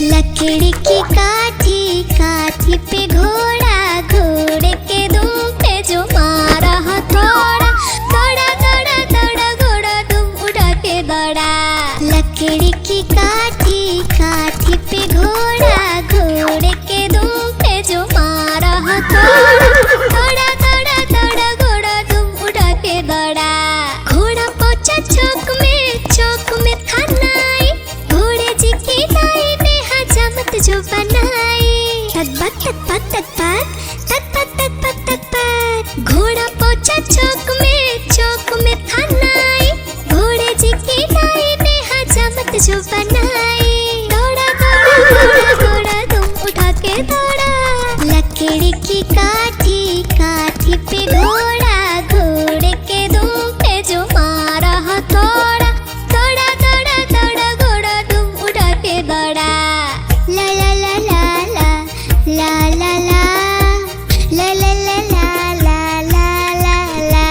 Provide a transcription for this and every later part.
लकड़ी की काठी, काठी पे घोड़ा, घोड़े के दुम पे जो मारा हथौड़ा, दौड़ा दौड़ा दौड़ा घोड़ा दुम उड़ा के दौड़ा। लकड़ी की काठी, काठी पे घोड़ा, घोड़े के दुम पे जो मारा हथौड़ा, दौड़ा दौड़ा दौड़ा घोड़ा दुम उड़ा के दौड़ा। घोड़ा पहुंचा चौक में था नाई, घोड़े जी की नाई ने हजामत जो बनाई। तकबक तकबक तकबक तकबक तकबक तकबक। घोड़ा पहुंचा चौक में था नाई, घोड़े जी की नाई ने हजामत जो बनाई। दौड़ा दौड़ा दौड़ा घोड़ा दुम उठा के दौड़ा। लकड़ी की काठी, काठी पे घोड़ा, घोड़े के दुम पे जो मारा हथौड़ा, दौड़ा दौड़ा दौड़ा घोड़ा दुम उठा के दौड़ा। ला ला ला ला ला ला ला ला ला ला ला ला ला ला ला।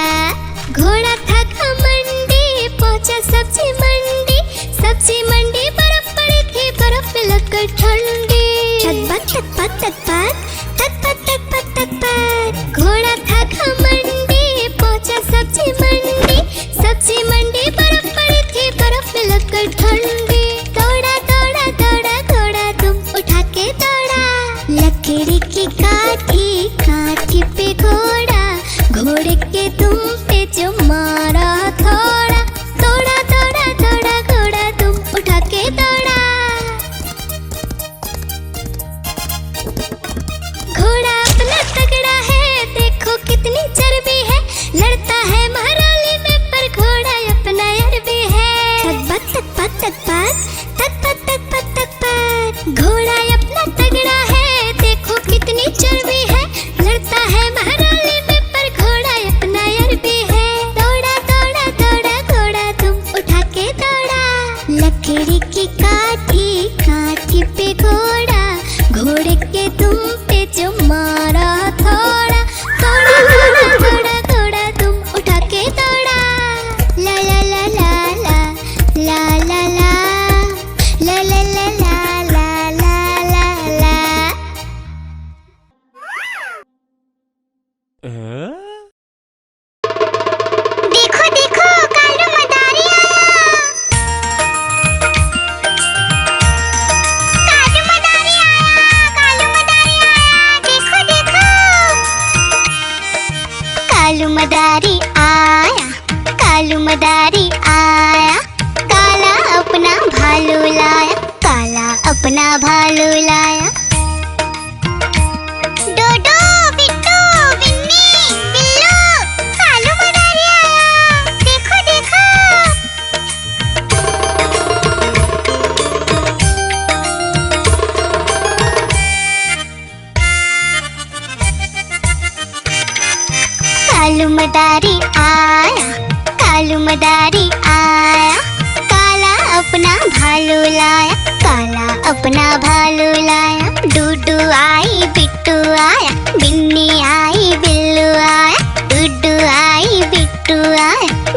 घोड़ा था घमंडी, पहुंचा सब्जी मंडी, सब्जी मंडी बर्फ पड़ी थी, बर्फ में लगकर ठंडी। तकबक तकबक तकबक तकबक तकबक तकबक। घोड़ा था घमंडी, पहुंचा सब्जी मंडी, सब्जी मंडी बर्फ पड़ी थी, बर्फ में लगकर ठंडी। दौड़ा दौड़ा दौड़ा घोड़ा दुम उठा के दौड़ा। लकड़ी की काठी, काठी पे घोड़ा, घोड़े के दुम पे जो मारा हथौड़ा, दौड़ा दौड़ा दौड़ा घोड़ा दुम उठा के दौड़ा।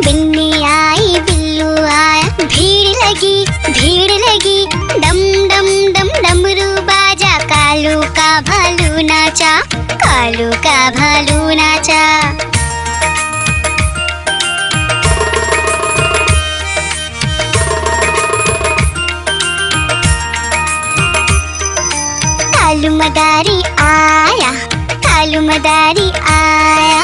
बिन्नी आई बिल्लू आया, भीड़ लगी, डम डम डम डमरू बाजा, कालू का भालू नाचा, कालू का भालू नाचा। कालू मदारी आया, कालू मदारी आया,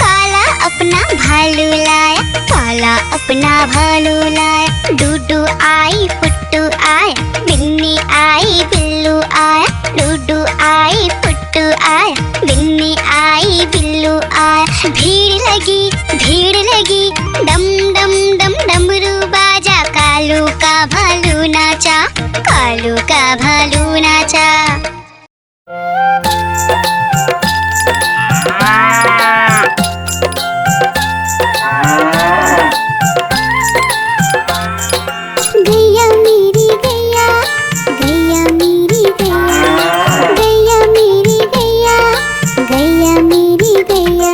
काला अपना भालू लाया, काला अपना भालू लाया। डूडू आई पुट्टू आया, बिन्नी आई बिल्लू आया, डूडू आई पुट्टू आया, बिन्नी आई बिल्लू आया। भीड़ लगी, डम डम डम डमरू बाजा, कालू का भालू नाचा, कालू का भालू नाचा। गैया मेरी गैया, गैया मेरी गैया, गैया मेरी गैया, गैया मेरी गैया,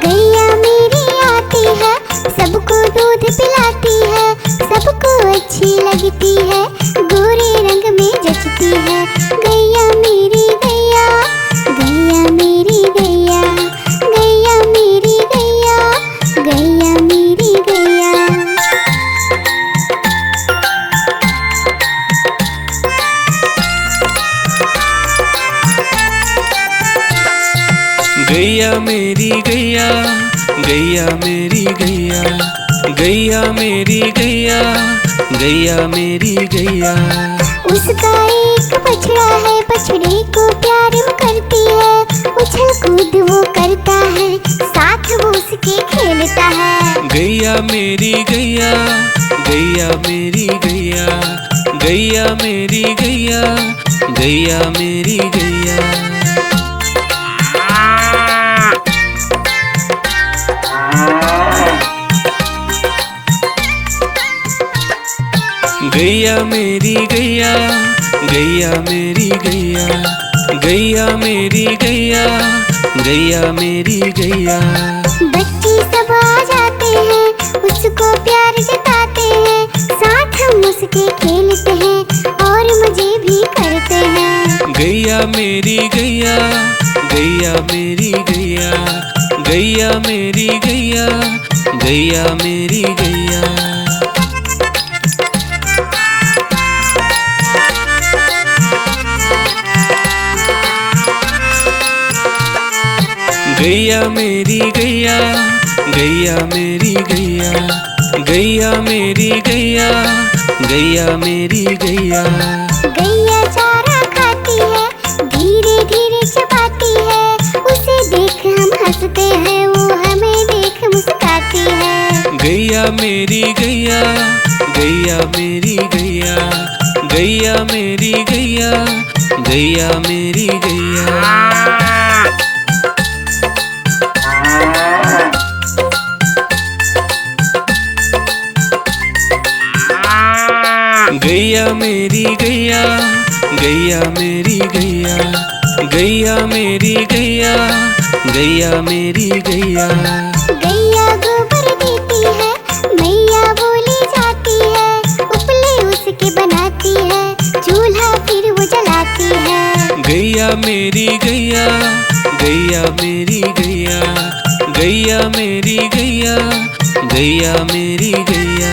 गैया मेरी आती है, सबको दूध पिलाती है, सबको अच्छी लगती है, गोरे रंग में जचती है। गैया मेरी गैया, गैया मेरी गैया, गैया मेरी गैया, गैया मेरी गैया। गैया मेरी गैया, गैया मेरी गैया, गैया मेरी गैया, गैया मेरी गैया। उसका एक बछड़ा है, बछड़े को प्यार वो करती है, उछल कूद वो करता है, साथ वो उसके खेलता है। गैया मेरी गैया, गैया मेरी गैया, गैया मेरी गैया, गैया मेरी गैया। गैया मेरी गैया, गैया मेरी गैया, गैया मेरी गैया, गैया मेरी गैया। बच्चे सब आ जाते हैं, उसको प्यार जताते हैं, साथ हम उसके खेलते हैं और मजे भी करते हैं। गैया मेरी गैया, गैया मेरी गैया, गैया मेरी गैया, गैया मेरी गैया। गैया मेरी गैया, गैया मेरी गैया, गैया मेरी गैया, गैया मेरी गैया। गैया चारा खाती है, धीरे धीरे चबाती है, उसे देख हम हंसते हैं, वो हमें देख मुस्कुराती है। गैया मेरी गैया, गैया मेरी गैया, गैया मेरी गैया, गैया मेरी गैया। गैया मेरी गैया, गैया मेरी गैया, गैया मेरी गैया, गैया मेरी गैया। गैया गोबर देती है, मैया बोली जाती है, उपले उसके बनाती है, चूल्हा फिर वो जलाती है। गैया मेरी गैया, गैया मेरी गैया, गैया मेरी गैया, गैया मेरी गैया।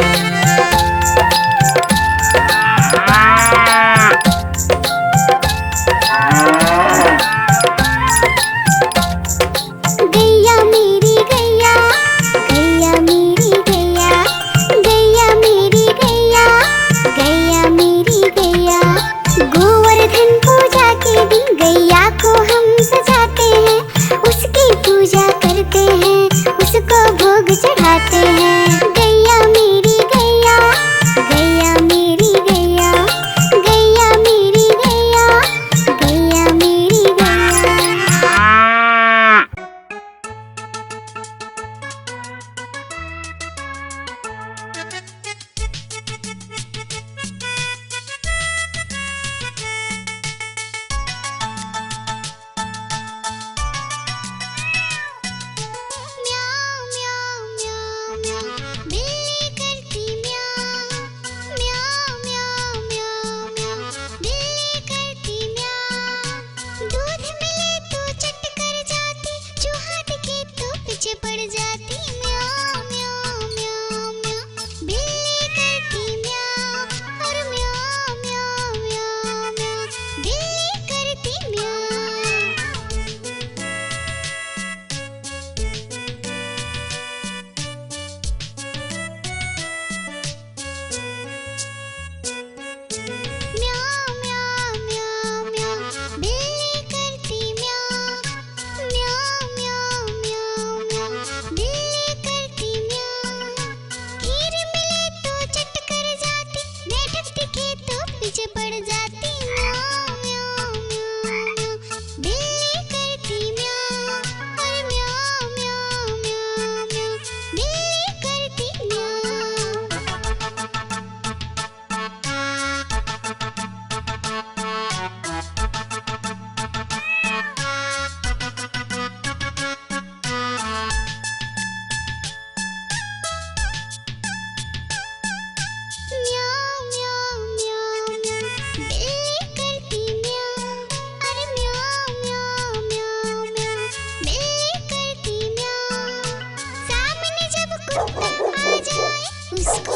गैया मेरी गैया, गैया मेरी गैया, गैया मेरी गैया, गैया मेरी गैया। गोवर्धन पूजा के दिन गैया को हम सजाते हैं, उसकी पूजा करते हैं, उसको भोग चढ़ाते हैं। गैया मेरी गैया, गैया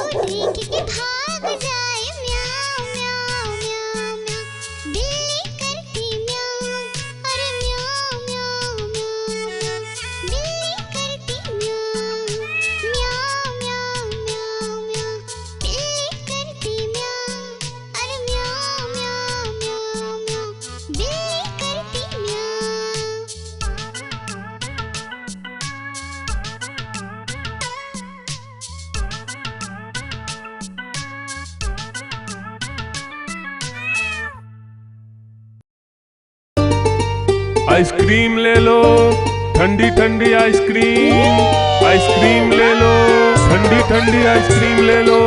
देख के भाग जाए म्याऊं म्याऊं म्याऊं म्याऊं। बिल्ली करती म्याऊं, अरे म्याऊं म्याऊं म्याऊं म्याऊं। बिल्ली करती म्याऊं म्याऊं म्याऊं म्याऊं म्याऊं। बिल्ली करती म्याऊं, अरे म्याऊं म्याऊं म्याऊं म्याऊं। बिल्ली करती म्याऊं। आइसक्रीम ले लो, ठंडी ठंडी आइसक्रीम। आइसक्रीम ले लो, ठंडी ठंडी आइसक्रीम ले लो।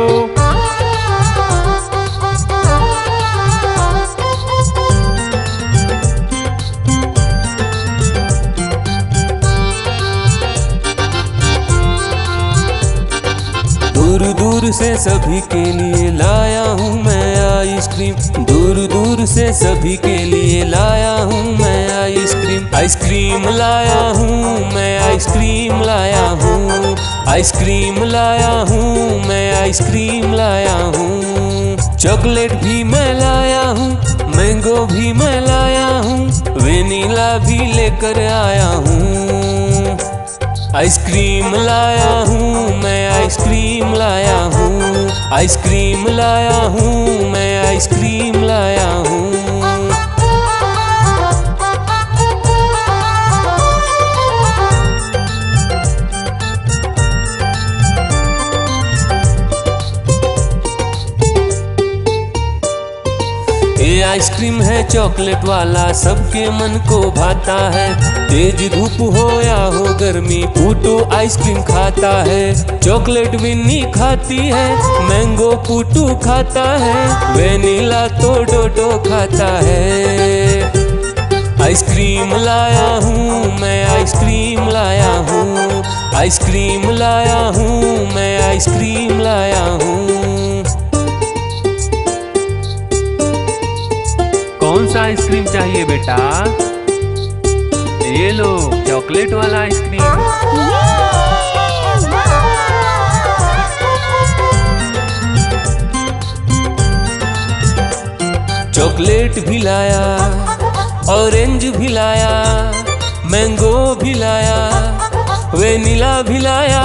दूर दूर से सभी के लिए लाया हूँ मैं आइसक्रीम। दूर दूर से सभी के लिए लाया हूँ मैं आइसक्रीम। आइसक्रीम लाया हूँ मैं, आइसक्रीम लाया हूँ। आइसक्रीम लाया हूँ मैं, आइसक्रीम लाया हूँ। चॉकलेट भी मैं लाया हूँ, मैंगो भी मैं लाया हूँ, वेनिला भी लेकर आया हूँ। आइसक्रीम लाया हूँ मैं, आइसक्रीम लाया हूँ। आइसक्रीम लाया हूँ मैं, आइसक्रीम लाया हूँ। ये आइसक्रीम है चॉकलेट वाला, सबके मन को भाता है। तेज धूप हो या हो गर्मी, पूटू आइसक्रीम खाता है। चॉकलेट विन्नी खाती है, मैंगो पूटू खाता है, वेनिला तो डोडो खाता है। आइसक्रीम लाया हूँ मैं, आइसक्रीम लाया हूँ। आइसक्रीम लाया हूँ मैं, आइसक्रीम लाया हूँ। कौन सा आइसक्रीम चाहिए बेटा? ये लो चॉकलेट वाला आइसक्रीम। चॉकलेट भी लाया, ऑरेंज भी लाया, मैंगो भी लाया, वेनिला भी लाया।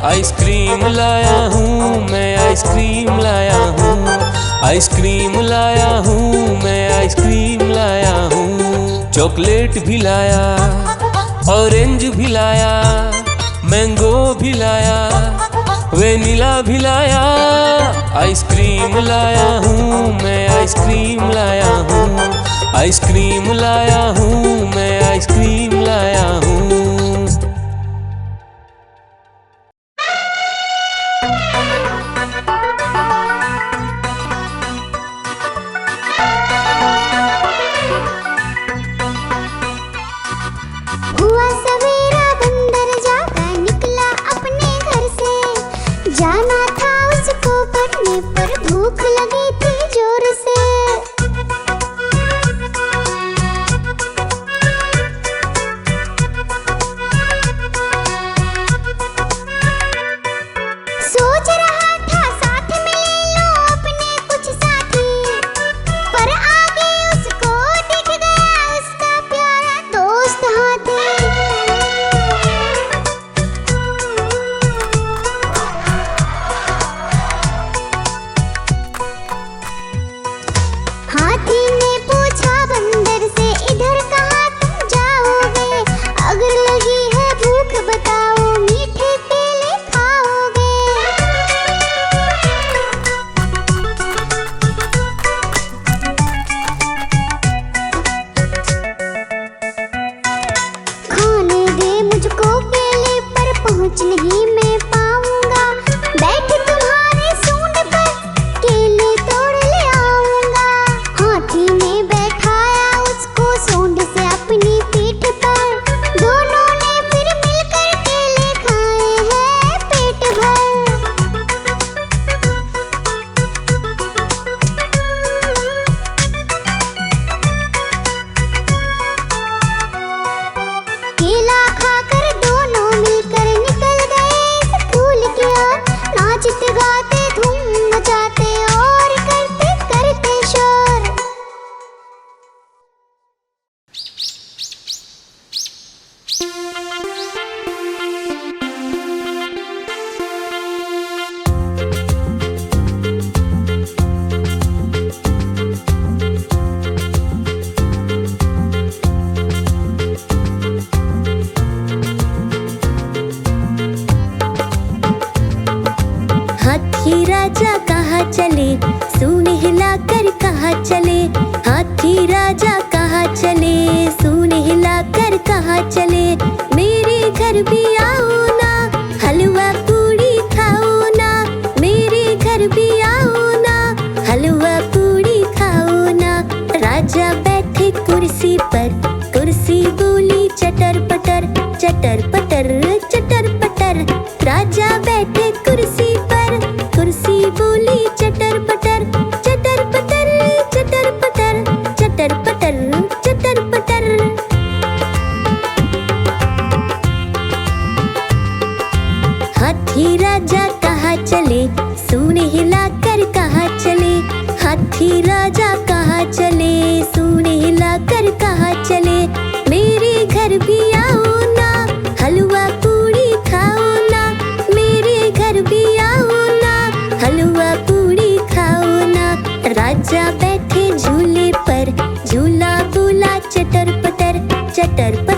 आइसक्रीम लाया हूँ मैं, आइसक्रीम लाया हूँ। आइसक्रीम लाया हूँ मैं, आइसक्रीम लाया हूँ। चॉकलेट भी लाया, ऑरेंज भी लाया, मैंगो भी लाया, वेनिला भी लाया। आइसक्रीम लाया हूँ मैं, आइसक्रीम लाया हूँ। आइसक्रीम लाया हूँ मैं, आइसक्रीम लाया हूँ। हुआ सवेरा बंदर जागा निकला अपने घर से। जाना था उसको पढ़ने पर भूख लगी थी जोर से। सोच रहा था साथ में ले लो अपने कुछ साथी, पर आगे उसको दिख गया उसका प्यारा दोस्त हाथी। कहाँ चले, सूंड हिलाकर कहाँ चले, हाथी राजा कहाँ चले, सूंड हिलाकर कहाँ चले। मेरे घर भी आओ ना, हलवा पूड़ी खाओ ना, मेरे घर भी आओ ना, हलवा पूड़ी खाओ ना। राजा बैठे कुर्सी पर, कुर्सी बोली चटर पटर, चटर पटर चटर पटर। राजा बैठे कुर्सी पर, कुर्सी बोली चटर पटर, चटर पटर चटर पटर, चटर पटर चटर पटर। हाथी राजा कहाँ चले, सूंड हिलाकर कहाँ चले, हाथी राजा कहाँ चले, सूंड हिलाकर कहाँ चले। मेरे घर भी आओ ना, हलवा पूड़ी खाओ ना, मेरे घर भी आओ ना, हलवा पूड़ी खाओ ना। राजा बैठे झूले पर, झूला बोला चटर पटर, चटर पटर